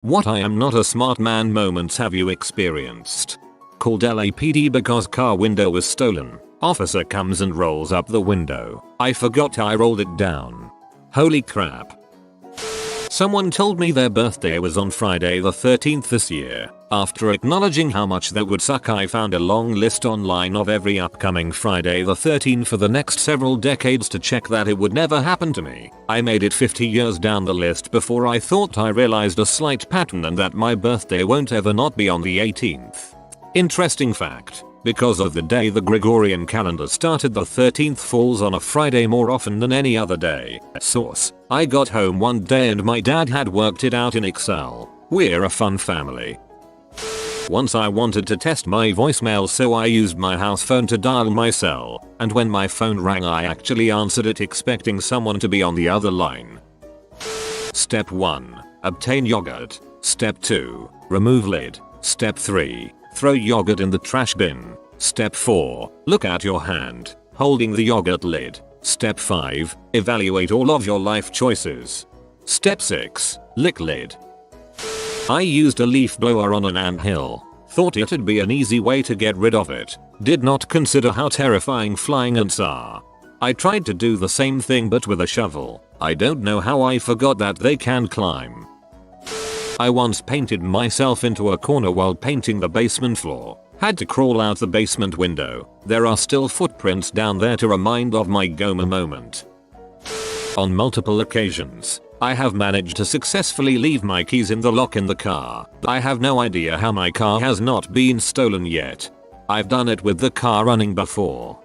What I am not a smart man moments have you experienced? Called LAPD because car window was stolen. Officer comes and rolls up the window. I forgot I rolled it down. Holy crap. Someone told me their birthday was on Friday the 13th this year. After acknowledging how much that would suck, I found a long list online of every upcoming Friday the 13th for the next several decades to check that it would never happen to me. I made it 50 years down the list before I thought I realized a slight pattern and that my birthday won't ever not be on the 18th. Interesting fact. Because of the day the Gregorian calendar started, the 13th falls on a Friday more often than any other day. Source: I got home one day and my dad had worked it out in Excel. We're a fun family. Once I wanted to test my voicemail, so I used my house phone to dial my cell, and when my phone rang I actually answered it expecting someone to be on the other line. Step 1. Obtain yogurt. Step 2. Remove lid. Step 3. Throw yogurt in the trash bin. Step 4. Look at your hand, holding the yogurt lid. Step 5. Evaluate all of your life choices. Step 6. Lick lid. I used a leaf blower on an anthill. Thought it'd be an easy way to get rid of it. Did not consider how terrifying flying ants are. I tried to do the same thing but with a shovel. I don't know how I forgot that they can climb. I once painted myself into a corner while painting the basement floor. Had to crawl out the basement window. There are still footprints down there to remind of my Goma moment. On multiple occasions, I have managed to successfully leave my keys in the lock in the car. I have no idea how my car has not been stolen yet. I've done it with the car running before.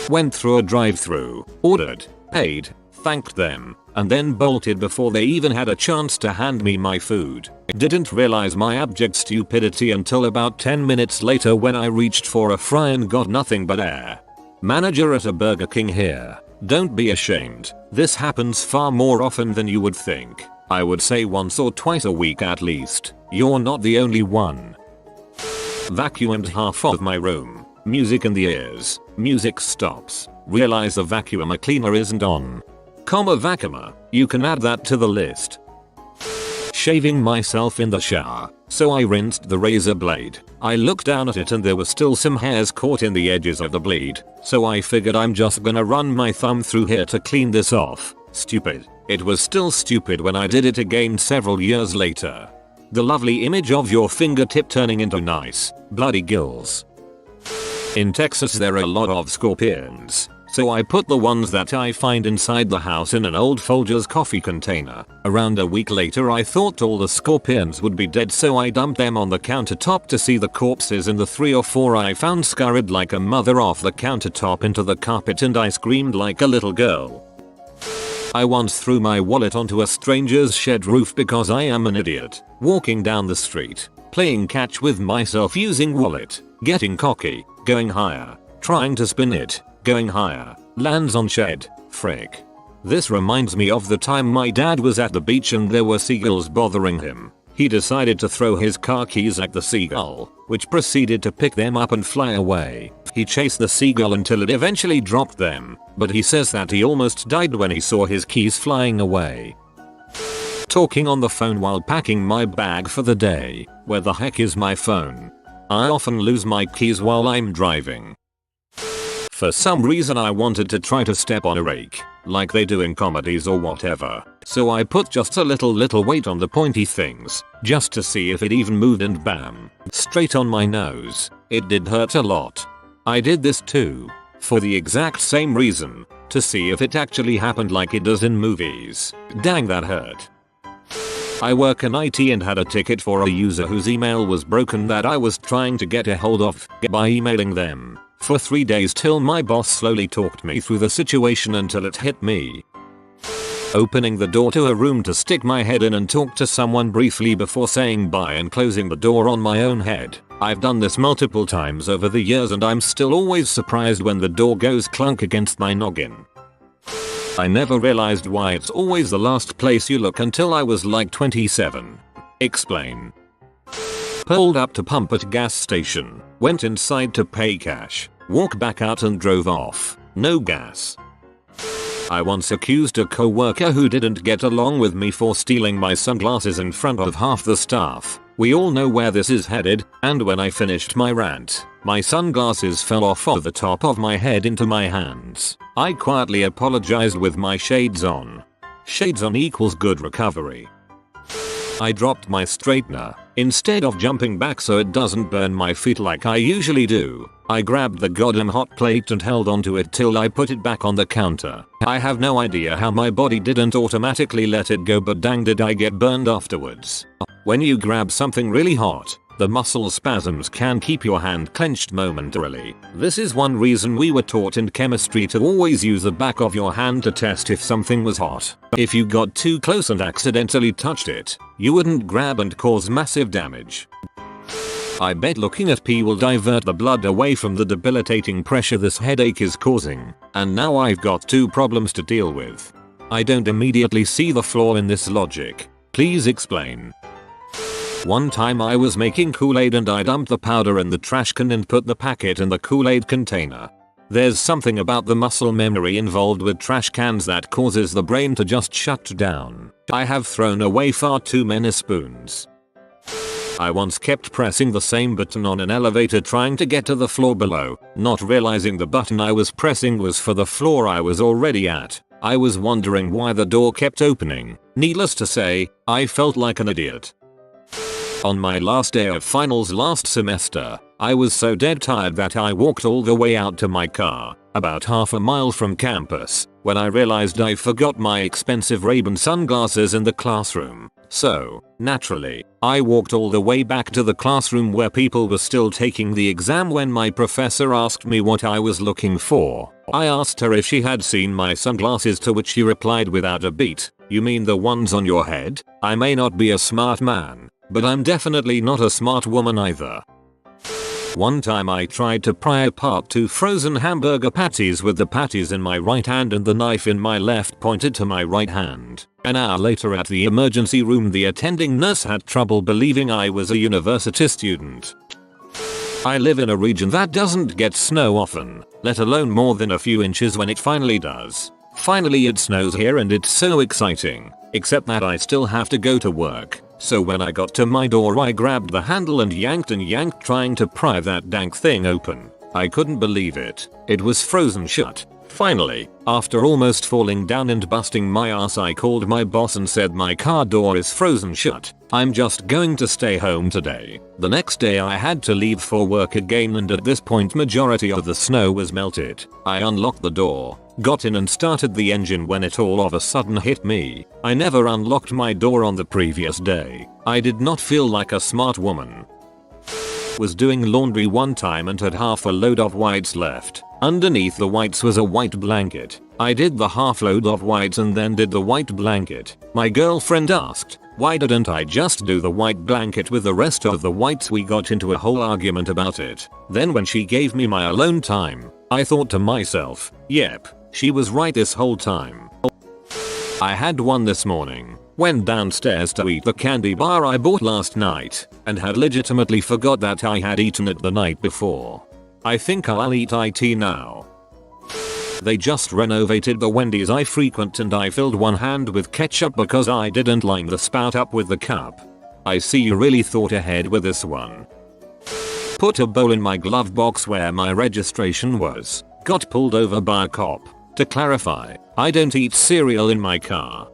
Went through a drive-through, ordered, paid, thanked them, and then bolted before they even had a chance to hand me my food. Didn't realize my abject stupidity until about 10 minutes later when I reached for a fry and got nothing but air. Manager at a Burger King here. Don't be ashamed. This happens far more often than you would think. I would say once or twice a week at least. You're not the only one. Vacuumed half of my room. Music in the ears. Music stops. Realize the vacuum cleaner isn't on. Vacuumer. You can add that to the list. Shaving myself in the shower. So I rinsed the razor blade. I looked down at it and there were still some hairs caught in the edges of the blade. So I figured I'm just gonna run my thumb through here to clean this off. Stupid. It was still stupid when I did it again several years later. The lovely image of your fingertip turning into nice, bloody gills. In Texas there are a lot of scorpions. So I put the ones that I find inside the house in an old Folgers coffee container. Around a week later I thought all the scorpions would be dead, so I dumped them on the countertop to see the corpses, and the 3 or 4 I found scurried like a mother off the countertop into the carpet and I screamed like a little girl. I once threw my wallet onto a stranger's shed roof because I am an idiot. Walking down the street, playing catch with myself using wallet, getting cocky, going higher, trying to spin it, going higher, lands on shed, frick. This reminds me of the time my dad was at the beach and there were seagulls bothering him. He decided to throw his car keys at the seagull, which proceeded to pick them up and fly away. He chased the seagull until it eventually dropped them, but he says that he almost died when he saw his keys flying away. Talking on the phone while packing my bag for the day. Where the heck is my phone? I often lose my keys while I'm driving. For some reason I wanted to try to step on a rake, like they do in comedies or whatever. So I put just a little weight on the pointy things, just to see if it even moved, and bam, straight on my nose. It did hurt a lot. I did this too, for the exact same reason, to see if it actually happened like it does in movies. Dang, that hurt. I work in IT and had a ticket for a user whose email was broken that I was trying to get a hold of by emailing them for 3 days till my boss slowly talked me through the situation until it hit me. Opening the door to a room to stick my head in and talk to someone briefly before saying bye and closing the door on my own head. I've done this multiple times over the years and I'm still always surprised when the door goes clunk against my noggin. I never realized why it's always the last place you look until I was like 27. Explain. Pulled up to pump at gas station, went inside to pay cash, walked back out and drove off. No gas. I once accused a coworker who didn't get along with me for stealing my sunglasses in front of half the staff. We all know where this is headed, and when I finished my rant, my sunglasses fell off of the top of my head into my hands. I quietly apologized with my shades on. Shades on equals good recovery. I dropped my straightener. Instead of jumping back so it doesn't burn my feet like I usually do, I grabbed the goddamn hot plate and held onto it till I put it back on the counter. I have no idea how my body didn't automatically let it go, but dang did I get burned afterwards. When you grab something really hot, the muscle spasms can keep your hand clenched momentarily. This is one reason we were taught in chemistry to always use the back of your hand to test if something was hot. If you got too close and accidentally touched it, you wouldn't grab and cause massive damage. I bet looking at pee will divert the blood away from the debilitating pressure this headache is causing, and now I've got two problems to deal with. I don't immediately see the flaw in this logic. Please explain. One time I was making Kool-Aid and I dumped the powder in the trash can and put the packet in the Kool-Aid container. There's something about the muscle memory involved with trash cans that causes the brain to just shut down. I have thrown away far too many spoons. I once kept pressing the same button on an elevator trying to get to the floor below, not realizing the button I was pressing was for the floor I was already at. I was wondering why the door kept opening. Needless to say, I felt like an idiot. On my last day of finals last semester, I was so dead tired that I walked all the way out to my car, about half a mile from campus, when I realized I forgot my expensive Ray-Ban sunglasses in the classroom. So, naturally, I walked all the way back to the classroom where people were still taking the exam when my professor asked me what I was looking for. I asked her if she had seen my sunglasses, to which she replied without a beat, "You mean the ones on your head?" I may not be a smart man, but I'm definitely not a smart woman either. One time I tried to pry apart 2 frozen hamburger patties with the patties in my right hand and the knife in my left pointed to my right hand. An hour later at the emergency room, the attending nurse had trouble believing I was a university student. I live in a region that doesn't get snow often, let alone more than a few inches when it finally does. Finally it snows here and it's so exciting, except that I still have to go to work. So when I got to my door I grabbed the handle and yanked trying to pry that dank thing open. I couldn't believe it. It was frozen shut. Finally, after almost falling down and busting my ass, I called my boss and said my car door is frozen shut. I'm just going to stay home today. The next day I had to leave for work again, and at this point majority of the snow was melted. I unlocked the door, got in and started the engine when it all of a sudden hit me. I never unlocked my door on the previous day. I did not feel like a smart woman. Was doing laundry one time and had half a load of whites left. Underneath the whites was a white blanket. I did the half load of whites and then did the white blanket. My girlfriend asked, why didn't I just do the white blanket with the rest of the whites? We got into a whole argument about it. Then when she gave me my alone time, I thought to myself, yep, she was right this whole time. I had one this morning. Went downstairs to eat the candy bar I bought last night and had legitimately forgot that I had eaten it the night before. I think I'll eat it now. They just renovated the Wendy's I frequent and I filled one hand with ketchup because I didn't line the spout up with the cup. I see you really thought ahead with this one. Put a bowl in my glove box where my registration was. Got pulled over by a cop. To clarify, I don't eat cereal in my car.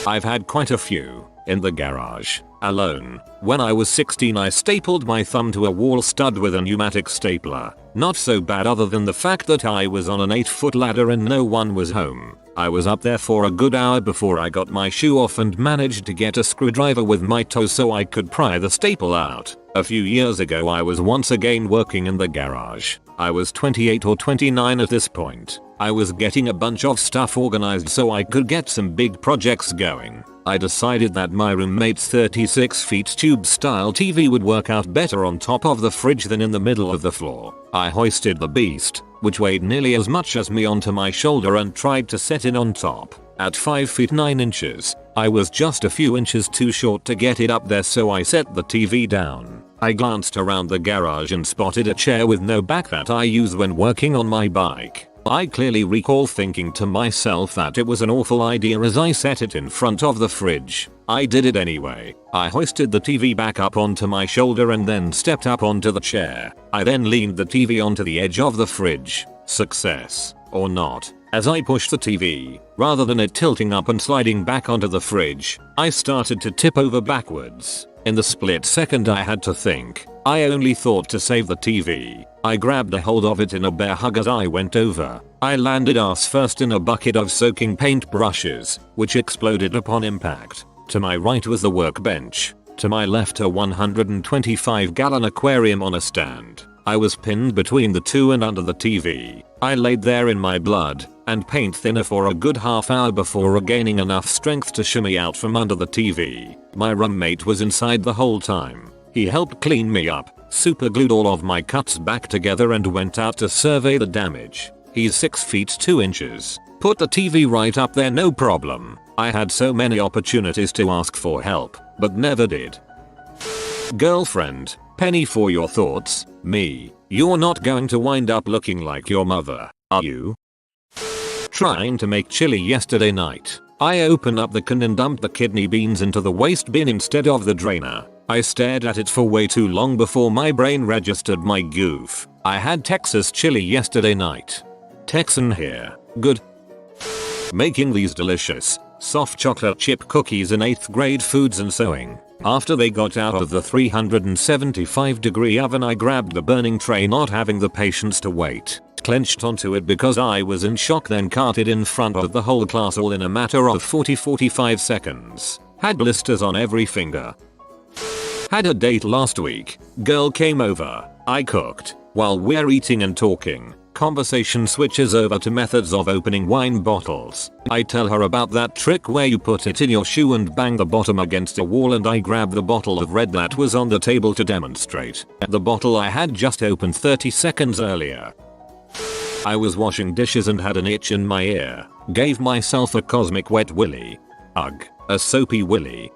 I've had quite a few. In the garage, alone. When I was 16 I stapled my thumb to a wall stud with a pneumatic stapler. Not so bad other than the fact that I was on an 8-foot ladder and no one was home. I was up there for a good hour before I got my shoe off and managed to get a screwdriver with my toe so I could pry the staple out. A few years ago I was once again working in the garage. I was 28 or 29 at this point. I was getting a bunch of stuff organized so I could get some big projects going. I decided that my roommate's 36 feet tube style TV would work out better on top of the fridge than in the middle of the floor. I hoisted the beast, which weighed nearly as much as me, onto my shoulder and tried to set it on top. At 5 feet 9 inches, I was just a few inches too short to get it up there, so I set the TV down. I glanced around the garage and spotted a chair with no back that I use when working on my bike. I clearly recall thinking to myself that it was an awful idea as I set it in front of the fridge. I did it anyway. I hoisted the TV back up onto my shoulder and then stepped up onto the chair. I then leaned the TV onto the edge of the fridge. Success. Or not. As I pushed the TV, rather than it tilting up and sliding back onto the fridge, I started to tip over backwards. In the split second I had to think. I only thought to save the TV. I grabbed a hold of it in a bear hug as I went over. I landed ass first in a bucket of soaking paint brushes, which exploded upon impact. To my right was the workbench. To my left a 125-gallon aquarium on a stand. I was pinned between the two and under the TV. I laid there in my blood and paint thinner for a good half hour before regaining enough strength to shimmy out from under the TV. My roommate was inside the whole time. He helped clean me up, superglued all of my cuts back together and went out to survey the damage. He's 6 feet 2 inches. Put the TV right up there, no problem. I had so many opportunities to ask for help, but never did. Girlfriend, penny for your thoughts. Me. You're not going to wind up looking like your mother, are you? Trying to make chili yesterday night. I opened up the can and dumped the kidney beans into the waste bin instead of the drainer. I stared at it for way too long before my brain registered my goof. I had Texas chili yesterday night. Texan here. Good. Making these delicious, soft chocolate chip cookies in 8th grade foods and sewing. After they got out of the 375-degree oven, I grabbed the burning tray, not having the patience to wait. Clenched onto it because I was in shock, then carted in front of the whole class all in a matter of 40-45 seconds. Had blisters on every finger. Had a date last week. Girl came over. I cooked. While we're eating and talking, conversation switches over to methods of opening wine bottles. I tell her about that trick where you put it in your shoe and bang the bottom against a wall, and I grab the bottle of red that was on the table to demonstrate. The bottle I had just opened 30 seconds earlier. I was washing dishes and had an itch in my ear. Gave myself a cosmic wet willy. Ugh, a soapy willy.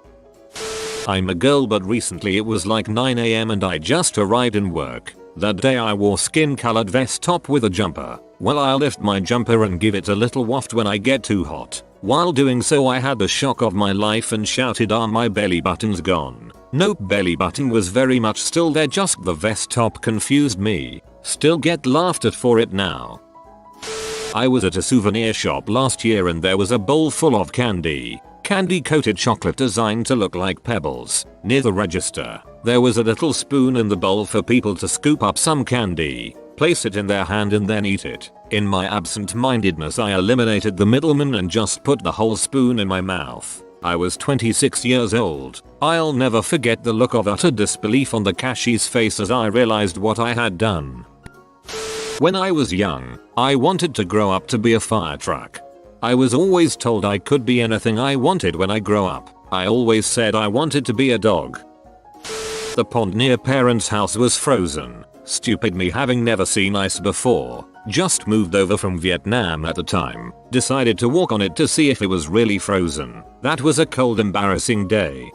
I'm a girl, but recently it was like 9 AM and I just arrived in work. That day I wore skin colored vest top with a jumper. Well, I'll lift my jumper and give it a little waft when I get too hot. While doing so I had the shock of my life and shouted, "Ah, my belly button's gone." Nope, belly button was very much still there, just the vest top confused me. Still get laughed at for it now. I was at a souvenir shop last year and there was a bowl full of candy. Candy coated chocolate designed to look like pebbles. Near the register, there was a little spoon in the bowl for people to scoop up some candy, place it in their hand and then eat it. In my absent-mindedness I eliminated the middleman and just put the whole spoon in my mouth. I was 26 years old. I'll never forget the look of utter disbelief on the cashier's face as I realized what I had done. When I was young, I wanted to grow up to be a fire truck. I was always told I could be anything I wanted when I grow up. I always said I wanted to be a dog. The pond near parents' house was frozen. Stupid me, having never seen ice before. Just moved over from Vietnam at the time. Decided to walk on it to see if it was really frozen. That was a cold, embarrassing day.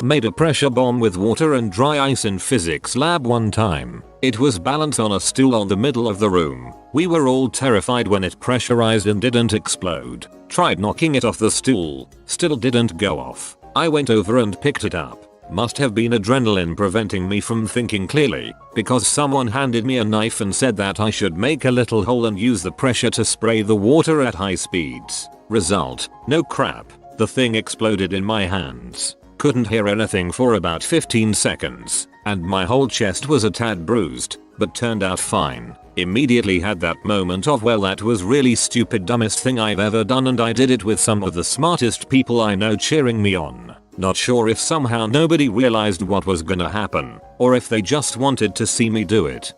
Made a pressure bomb with water and dry ice in physics lab one time. It was balanced on a stool on the middle of the room. We were all terrified when it pressurized and didn't explode. Tried knocking it off the stool. Still didn't go off. I went over and picked it up. Must have been adrenaline preventing me from thinking clearly, because someone handed me a knife and said that I should make a little hole and use the pressure to spray the water at high speeds. Result: no crap. The thing exploded in my hands. Couldn't hear anything for about 15 seconds, and my whole chest was a tad bruised, but turned out fine. Immediately had that moment of, well, that was really stupid, dumbest thing I've ever done, and I did it with some of the smartest people I know cheering me on. Not sure if somehow nobody realized what was gonna happen, or if they just wanted to see me do it.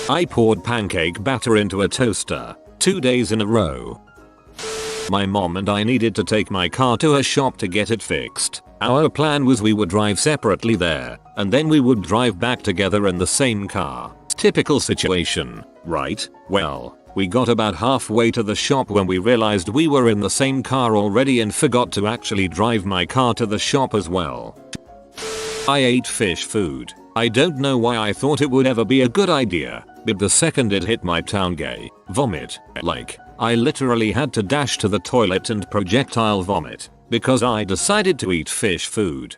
I poured pancake batter into a toaster 2 days in a row. My mom and I needed to take my car to a shop to get it fixed. Our plan was we would drive separately there, and then we would drive back together in the same car. Typical situation, right? Well, we got about halfway to the shop when we realized we were in the same car already and forgot to actually drive my car to the shop as well. I ate fish food. I don't know why I thought it would ever be a good idea, but the second it hit my town gay vomit, like, I literally had to dash to the toilet and projectile vomit because I decided to eat fish food.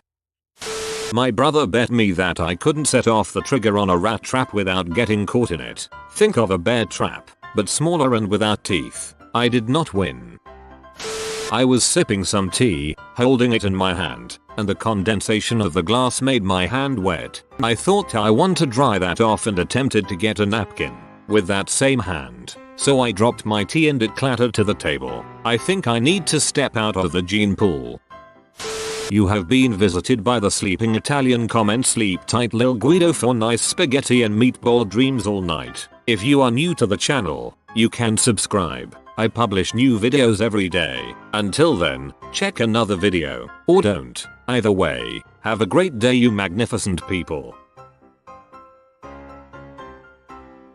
My brother bet me that I couldn't set off the trigger on a rat trap without getting caught in it. Think of a bear trap, but smaller and without teeth. I did not win. I was sipping some tea, holding it in my hand, and the condensation of the glass made my hand wet. I thought I want to dry that off and attempted to get a napkin with that same hand. So I dropped my tea and it clattered to the table. I think I need to step out of the gene pool. You have been visited by the sleeping Italian. Comment sleep tight Lil Guido for nice spaghetti and meatball dreams all night. If you are new to the channel, you can subscribe. I publish new videos every day. Until then, check another video, or don't. Either way, have a great day you magnificent people.